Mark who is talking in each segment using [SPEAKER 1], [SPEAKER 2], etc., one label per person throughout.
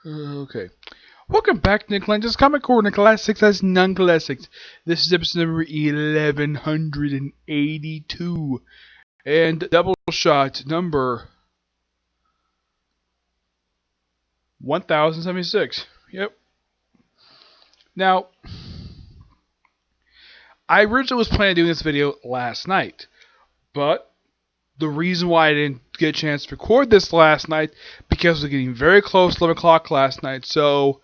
[SPEAKER 1] Okay. Welcome back, Nick Lenz. Comic Corner Classics as Non-Classics. This is episode number 1182. And Double Shot number 1076. Yep. Now, I originally was planning on doing this video last night. But the reason why I didn't get a chance to record this last night, because it was getting very close to 11 o'clock last night. So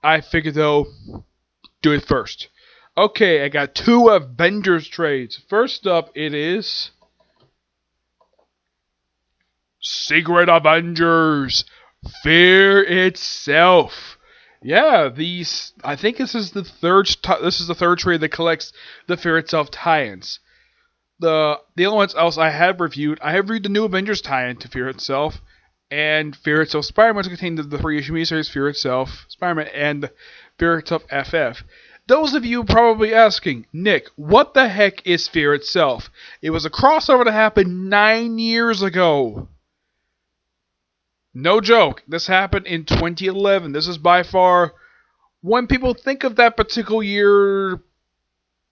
[SPEAKER 1] I figured, though, do it first. Okay, I got two Avengers trades. First up, it is Secret Avengers, Fear Itself. Yeah, I think this is the third trade that collects the Fear Itself tie-ins. The other ones else I have reviewed the new Avengers tie-in to Fear Itself, and Fear Itself Spider-Man, to contain the 3-issue miniseries Fear Itself Spider-Man and Fear Itself FF. Those of you probably asking, Nick, what the heck is Fear Itself? It was a crossover that happened 9 years ago. No joke, this happened in 2011. This is by far, when people think of that particular year,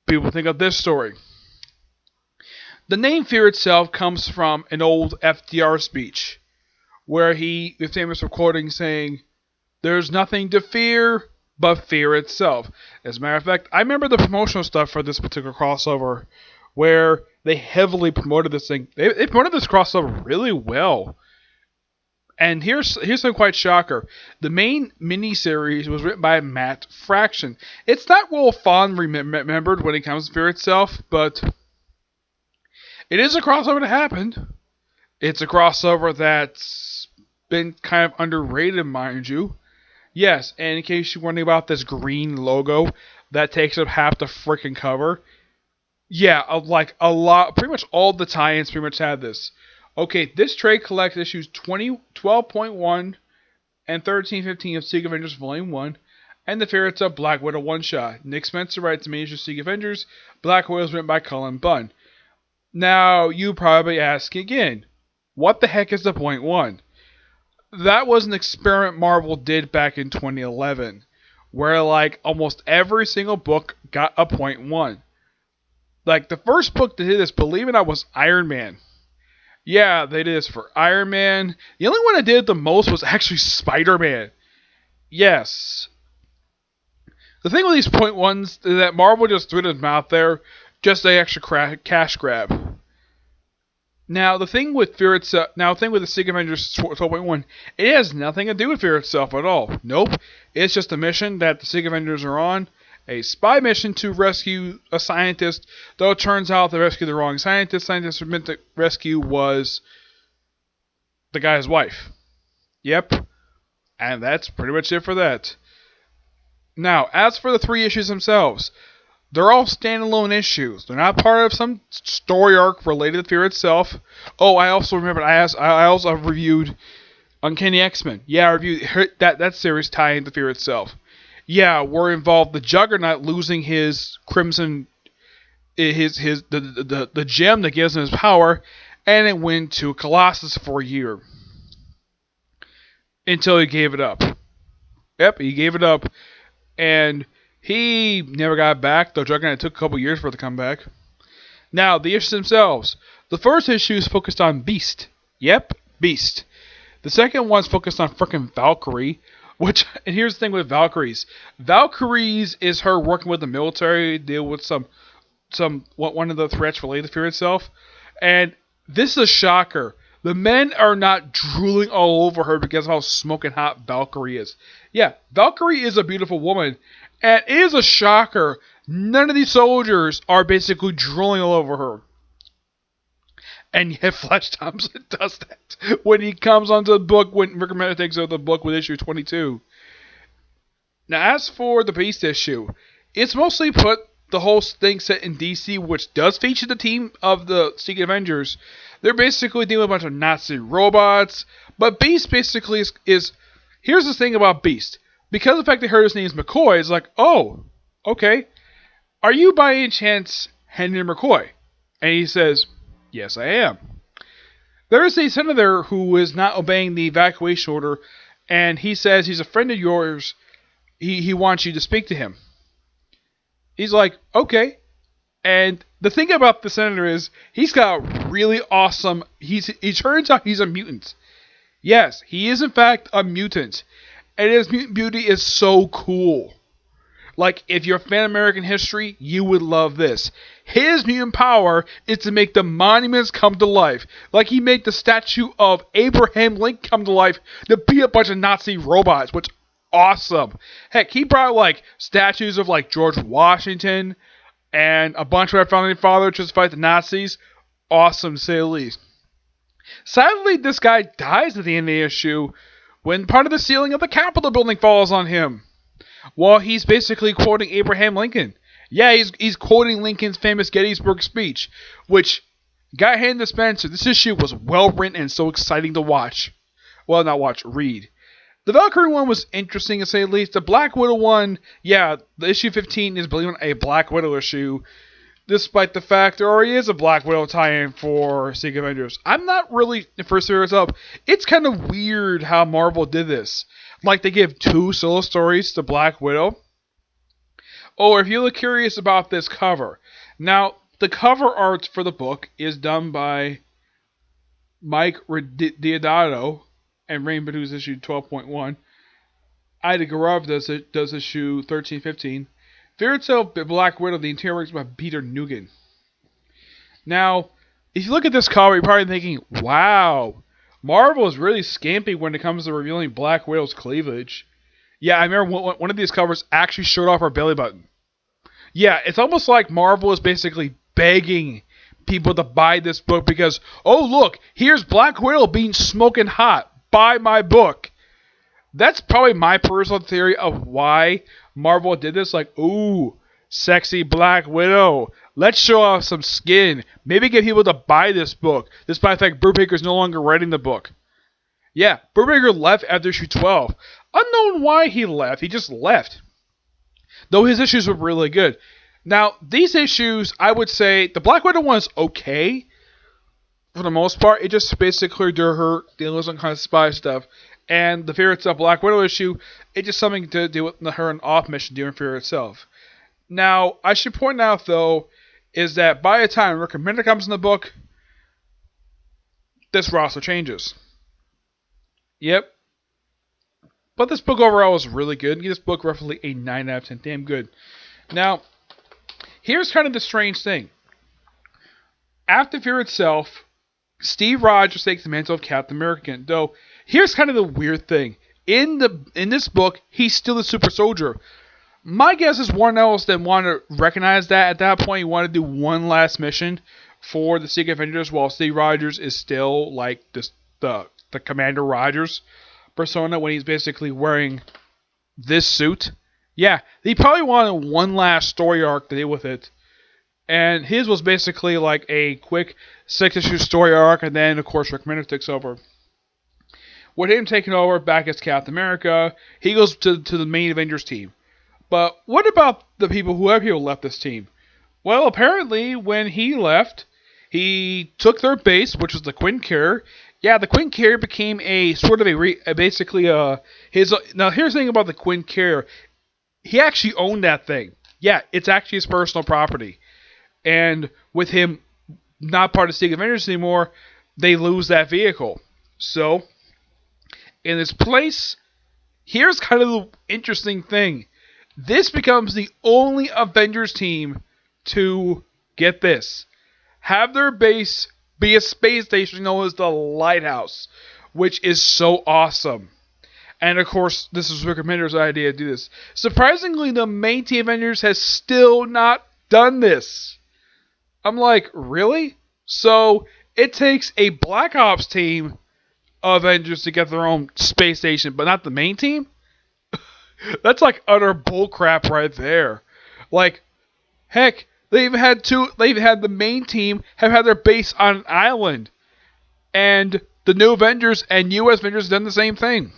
[SPEAKER 1] people think of this story. The name Fear Itself comes from an old FDR speech, where the famous recording saying, "There's nothing to fear but fear itself." As a matter of fact, I remember the promotional stuff for this particular crossover, where they heavily promoted this thing. They promoted this crossover really well. And here's some quite shocker. The main miniseries was written by Matt Fraction. It's not well fond remembered when it comes to Fear Itself, but it is a crossover that happened. It's a crossover that's been kind of underrated, mind you. Yes, and in case you're wondering about this green logo that takes up half the freaking cover, yeah, like a lot, pretty much all the tie-ins pretty much had this. Okay, this trade collects issues 12.1 and 13-15 of Secret Avengers Volume 1, and the Fear Itself Black Widow one-shot. Nick Spencer writes the main issue of Secret Avengers. Black Widow is written by Cullen Bunn. Now, you probably ask again, what the heck is the point one? That was an experiment Marvel did back in 2011, where like almost every single book got a point one. Like the first book that did this, believe it or not, was Iron Man. Yeah, they did this for Iron Man. The only one that did it the most was actually Spider-Man. Yes. The thing with these point ones is that Marvel just threw them out there, just the extra cash grab. Now, the thing with the Secret Avengers 12.1, it has nothing to do with Fear Itself at all. Nope. It's just a mission that the Secret Avengers are on. A spy mission to rescue a scientist, though it turns out they rescued the wrong scientist. The scientist meant to rescue was the guy's wife. Yep. And that's pretty much it for that. Now, as for the 3 issues themselves, they're all standalone issues. They're not part of some story arc related to Fear Itself. Oh, I also remembered, I also reviewed Uncanny X-Men. Yeah, I reviewed that series tying to Fear Itself. Yeah, we're involved the Juggernaut losing his Crimson, the gem that gives him his power, and it went to Colossus for a year. Until he gave it up. Yep, he gave it up. And he never got back, though Juggernaut took a couple years for it to come back. Now, the issues themselves. The first issue is focused on Beast. Yep, Beast. The second one's focused on frickin' Valkyrie. And here's the thing with Valkyries. Valkyries is her working with the military, deal with one of the threats related to Fear Itself. And this is a shocker. The men are not drooling all over her because of how smoking hot Valkyrie is. Yeah, Valkyrie is a beautiful woman. And it is a shocker. None of these soldiers are basically drooling all over her. And yet Flash Thompson does that when he comes onto the book, when Rick Remender takes over the book with issue 22. Now, as for the Beast issue, it's mostly put the whole thing set in DC, which does feature the team of the Secret Avengers. They're basically dealing with a bunch of Nazi robots. But Beast basically is here's the thing about Beast. Because of the fact they heard his name is McCoy, it's like, oh, okay. Are you by any chance Henry McCoy? And he says, yes, I am. There is a senator who is not obeying the evacuation order, and he says he's a friend of yours. He wants you to speak to him. He's like, okay. And the thing about the senator is he's got really awesome. He turns out he's a mutant. Yes, he is in fact a mutant, and his mutant beauty is so cool. Like, if you're a fan of American history, you would love this. His mutant power is to make the monuments come to life. Like, he made the statue of Abraham Lincoln come to life to be a bunch of Nazi robots, which awesome. Heck, he brought, like, statues of, like, George Washington and a bunch of our founding fathers just to fight the Nazis. Awesome, to say the least. Sadly, this guy dies at the end of the issue when part of the ceiling of the Capitol building falls on him. Well, he's basically quoting Abraham Lincoln. Yeah, he's quoting Lincoln's famous Gettysburg speech, which, got hand to Spencer, this issue was well written and so exciting to watch. Well, not watch, read. The Valkyrie one was interesting to say the least. The Black Widow one, yeah, the issue 15 is, believe it or not, a Black Widow issue, despite the fact there already is a Black Widow tie-in for Secret Avengers. I'm not really, for serious up, it's kind of weird how Marvel did this. Like, they give 2 solo stories to Black Widow. Or if you look curious about this cover. Now, the cover art for the book is done by Mike Diodato and Rainbow News issue 12.1. Ida Gaurav does issue 13-15. Fear Itself, Black Widow, the interior work is by Peter Nugent. Now, if you look at this cover, you're probably thinking, wow, Marvel is really skimpy when it comes to revealing Black Widow's cleavage. Yeah, I remember one of these covers actually showed off her belly button. Yeah, it's almost like Marvel is basically begging people to buy this book because, oh look, here's Black Widow being smoking hot. Buy my book. That's probably my personal theory of why Marvel did this. Like, ooh, sexy Black Widow. Let's show off some skin. Maybe get people to buy this book. Despite the fact Brubaker's no longer writing the book. Yeah, Brubaker left after issue 12. Unknown why he left. He just left. Though his issues were really good. Now, these issues, I would say, the Black Widow one is okay. For the most part, it just basically do her dealing with some kind of spy stuff. And the Fear Itself Black Widow issue, it's just something to do with her and off mission doing Fear Itself. Now, I should point out, though, is that by the time Rick Remender comes in the book, this roster changes. Yep. But this book overall is really good. Give this book roughly a 9 out of 10. Damn good. Now, here's kind of the strange thing. After Fear Itself, Steve Rogers takes the mantle of Captain America. Though, here's kind of the weird thing. In this book, he's still the super soldier. My guess is Warren Ellis didn't want to recognize that. At that point, he wanted to do one last mission for the Secret Avengers while Steve Rogers is still like the Commander Rogers persona when he's basically wearing this suit. Yeah, he probably wanted one last story arc to deal with it. And his was basically like a quick 6-issue story arc, and then, of course, Rick Remender takes over. With him taking over back as Captain America, he goes to the main Avengers team. But what about the people who have left this team? Well, apparently, when he left, he took their base, which was the Quinn Carrier. Yeah, the Quinn Carrier became a sort of his. Now, here's the thing about the Quinn Carrier. He actually owned that thing. Yeah, it's actually his personal property. And with him not part of Secret Avengers anymore, they lose that vehicle. So, in this place, here's kind of the interesting thing. This becomes the only Avengers team to, get this, have their base be a space station known as the Lighthouse, which is so awesome. And of course, this is Rick Remender's idea to do this. Surprisingly, the main team Avengers has still not done this. I'm like, really? So, it takes a Black Ops team of Avengers to get their own space station, but not the main team? That's like utter bullcrap right there. Like, heck, they even had the main team have had their base on an island. And the new Avengers and US Avengers done the same thing.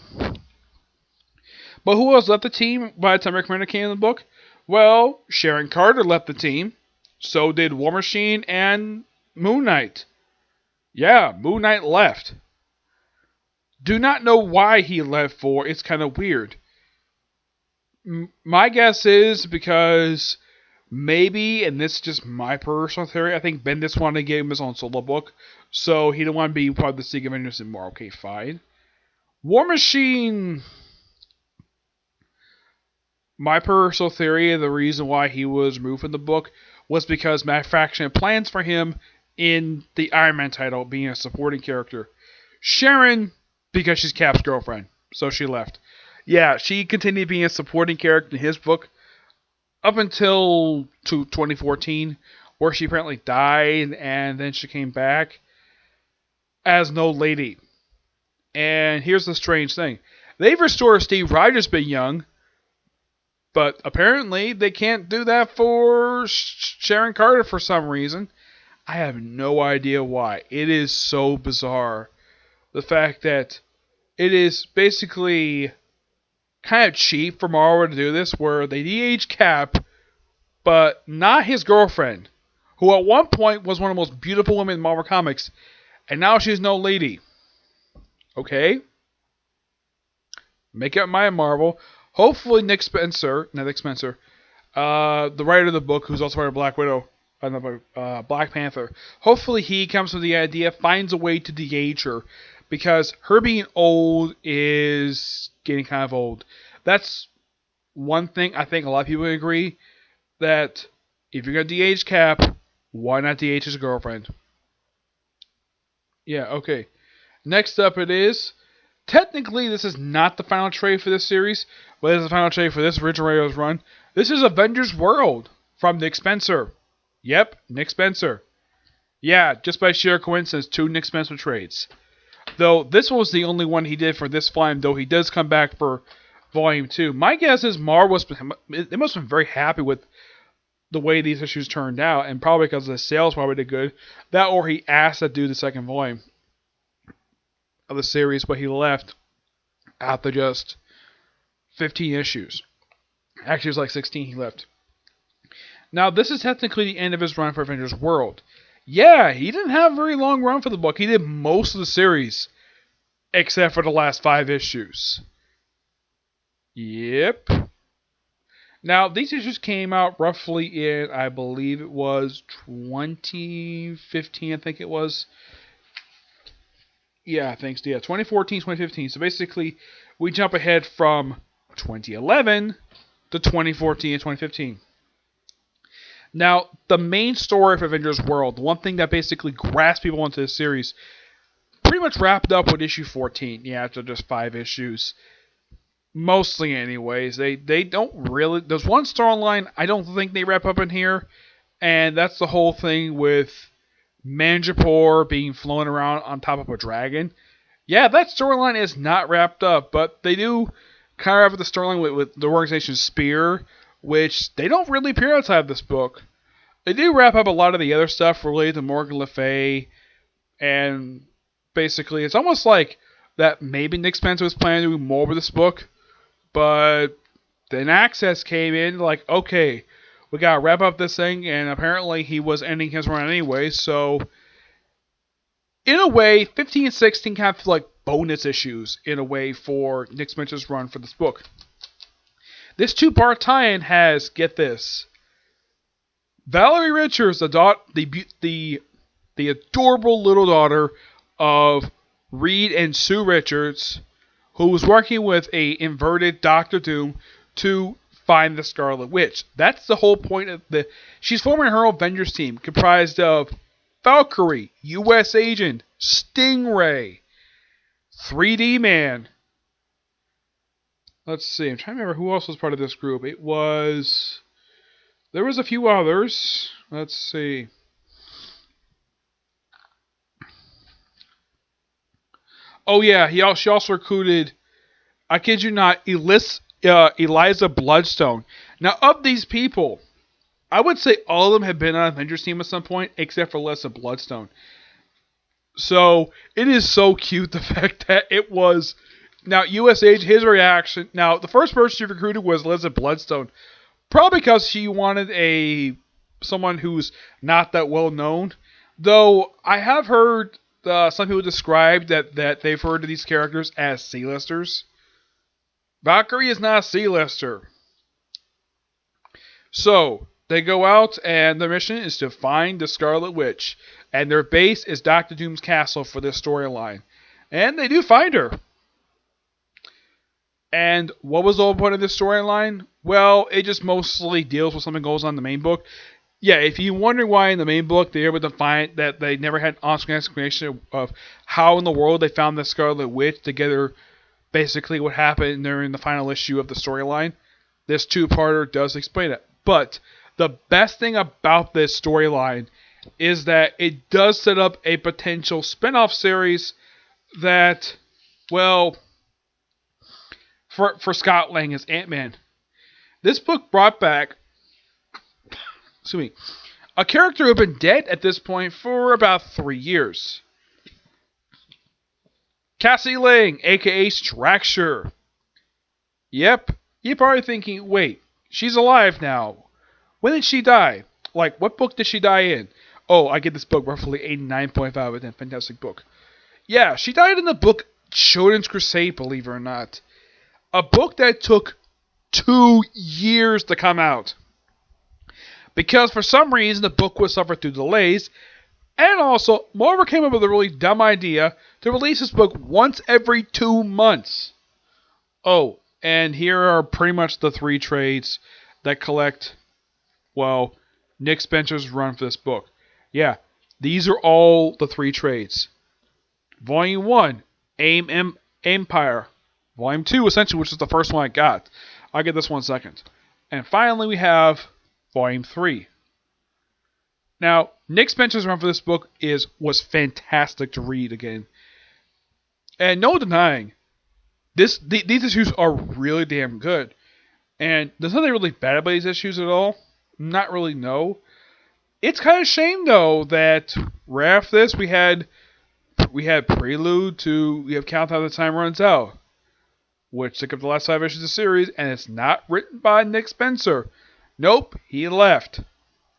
[SPEAKER 1] But who else left the team by the time Rick Remender came in the book? Well, Sharon Carter left the team. So did War Machine and Moon Knight. Yeah, Moon Knight left. Do not know why he left for. It's kind of weird. My guess is because maybe, and this is just my personal theory, I think Bendis wanted to give him his own solo book, so he didn't want to be part of the Secret Avengers anymore. Okay, fine. War Machine. My personal theory, the reason why he was removed from the book was because Matt Fraction had plans for him in the Iron Man title, being a supporting character. Sharon, because she's Cap's girlfriend, so she left. Yeah, she continued being a supporting character in his book up until 2014, where she apparently died, and then she came back as no lady. And here's the strange thing. They've restored Steve Rogers being young, but apparently they can't do that for Sharon Carter for some reason. I have no idea why. It is so bizarre. The fact that it is basically kind of cheap for Marvel to do this, where they de-age Cap, but not his girlfriend, who at one point was one of the most beautiful women in Marvel Comics, and now she's no lady. Okay? Make up my Marvel. Hopefully Nick Spencer, the writer of the book, who's also writer of Black Widow, Black Panther, hopefully he comes with the idea, finds a way to de-age her, because her being old is getting kind of old. That's one thing I think a lot of people agree, that if you're going to de-age Cap, why not de-age his girlfriend? Yeah, okay. Next up it is, technically this is not the final trade for this series, but it is the final trade for this original Radio's run. This is Avengers World from Nick Spencer. Yep, Nick Spencer. Yeah, just by sheer coincidence, 2 Nick Spencer trades. Though this was the only one he did for this volume, though he does come back for Volume 2. My guess is Marvel they must have been very happy with the way these issues turned out, and probably because the sales probably did good. That or he asked to do the second volume of the series, but he left after just 15 issues. Actually, it was like 16 he left. Now, this is technically the end of his run for Avengers World. Yeah, he didn't have a very long run for the book. He did most of the series, except for the last 5 issues. Yep. Now, these issues came out roughly in, I believe it was 2015, I think it was. Yeah, I think so. Yeah, 2014, 2015. So basically, we jump ahead from 2011 to 2014 and 2015. Now, the main story of Avengers World, the one thing that basically grasps people into this series, pretty much wrapped up with issue 14. Yeah, after just 5 issues. Mostly anyways. They don't really... There's one storyline I don't think they wrap up in here, and that's the whole thing with Manjapur being flown around on top of a dragon. Yeah, that storyline is not wrapped up, but they do kind of wrap up the storyline with the organization Spear, which they don't really appear outside of this book. They do wrap up a lot of the other stuff related to Morgan Le Fay, and basically it's almost like that maybe Nick Spencer was planning to do more with this book, but then Access came in like, okay, we gotta wrap up this thing, and apparently he was ending his run anyway, so in a way, 15 and 16 kind of feel like bonus issues in a way for Nick Spencer's run for this book. This 2-part tie-in has, get this, Valerie Richards, the adorable little daughter of Reed and Sue Richards, who was working with a inverted Doctor Doom to find the Scarlet Witch. That's the whole point of she's forming her Avengers team, comprised of Valkyrie, U.S. Agent, Stingray, 3D Man. Let's see, I'm trying to remember who else was part of this group. There was a few others. Let's see. Oh yeah, she also recruited, I kid you not, Eliza Bloodstone. Now, of these people, I would say all of them have been on Avengers team at some point, except for Eliza Bloodstone. So, it is so cute, the fact that it was... Now, U.S. Agent, his reaction... Now, the first person she recruited was Eliza Bloodstone. Probably because she wanted someone who's not that well known. Though, I have heard some people describe that they've heard of these characters as C-listers. Valkyrie is not a C-lister. So, they go out, and their mission is to find the Scarlet Witch. And their base is Doctor Doom's castle for this storyline. And they do find her. And what was the whole point of this storyline? Well, it just mostly deals with something that goes on in the main book. Yeah, if you wonder why in the main book they're able to find that they never had an on-screen explanation of how in the world they found the Scarlet Witch together, basically what happened during the final issue of the storyline, this two-parter does explain it. But the best thing about this storyline is that it does set up a potential spin-off series that, well, for Scott Lang as Ant-Man. This book brought back, a character who had been dead at this point for about 3 years. Cassie Lang, aka Straxure. Yep, you're probably thinking, wait, she's alive now. When did she die? Like, what book did she die in? Oh, I give this book roughly 89.5 out of 10. Fantastic book. Yeah, she died in the book Shodan's Crusade, believe it or not. A book that took 2 years to come out. Because for some reason the book would suffer through delays, and also Marvel came up with a really dumb idea to release this book once every 2 months. Oh, and here are pretty much the 3 trades that collect, well, Nick Spencer's run for this book. Yeah, these are all the 3 trades. Volume 1, Empire. Volume 2, essentially, which is the first one I got. I'll get this one second. And finally, we have Volume 3. Now, Nick Spencer's run for this book was fantastic to read again. And no denying, these issues are really damn good. And there's nothing really bad about these issues at all. Not really, no. It's kind of a shame, though, that right after this, we had Prelude to we have Countdown the Time Runs Out, which took up the last 5 issues of the series, and it's not written by Nick Spencer. Nope, he left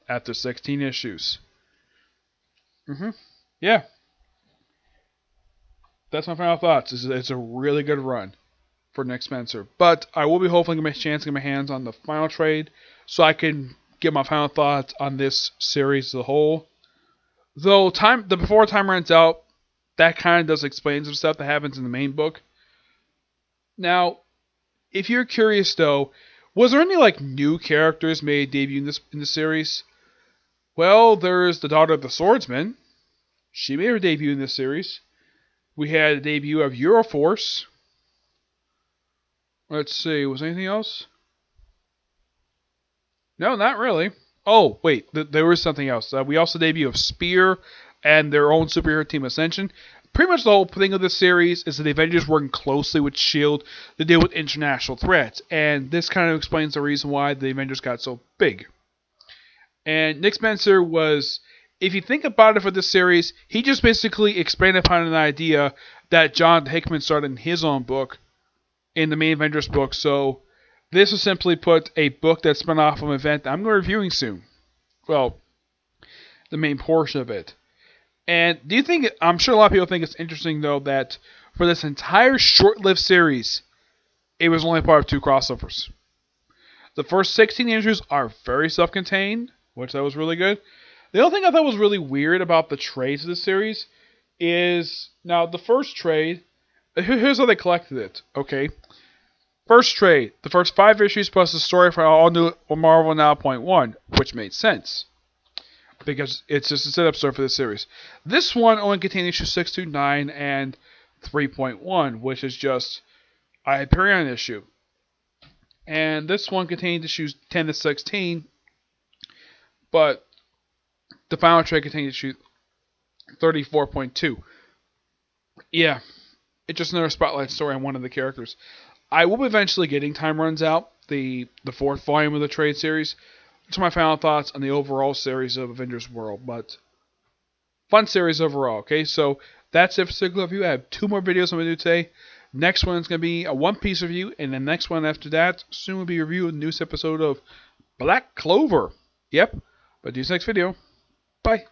[SPEAKER 1] after 16 issues. Yeah. That's my final thoughts. It's a really good run for Nick Spencer. But I will be hopefully getting a chance to get my hands on the final trade so I can get my final thoughts on this series as a whole. Though before time runs out, that kind of does explain some stuff that happens in the main book. Now, if you're curious though, was there any new characters made debut in this series? Well, there's the daughter of the swordsman. She made her debut in this series. We had a debut of Euroforce. Let's see, was there anything else? No, not really. Oh, wait, there was something else. We also debut of Spear and their own superhero team Ascension. Pretty much the whole thing of this series is that the Avengers working closely with S.H.I.E.L.D. to deal with international threats. And this kind of explains the reason why the Avengers got so big. And Nick Spencer was, if you think about it for this series, he just basically expanded upon an idea that John Hickman started in his own book, in the main Avengers book. So this was simply put a book that spun off of an event that I'm going to be reviewing soon. Well, the main portion of it. And do you think, I'm sure a lot of people think it's interesting though that for this entire short-lived series, it was only part of 2 crossovers. The first 16 issues are very self-contained, which that was really good. The only thing I thought was really weird about the trades of the series is, now the first trade, here's how they collected it, okay? First trade, the first 5 issues plus the story for All New Marvel Now .1, which made sense, because it's just a setup story for this series. This one only contained issues 6 through 9 and 3.1, which is just a Hyperion issue. And this one contained issues 10 to 16, but the final trade contained issue 34.2. Yeah, it's just another spotlight story on one of the characters. I will be eventually getting Time Runs Out, the 4th volume of the trade series, to my final thoughts on the overall series of Avengers World, but fun series overall, okay? So that's it for this review. I have 2 more videos I'm going to do today. Next one is going to be a One Piece review, and the next one after that soon will be a review of the newest episode of Black Clover. Yep, but do this next video. Bye.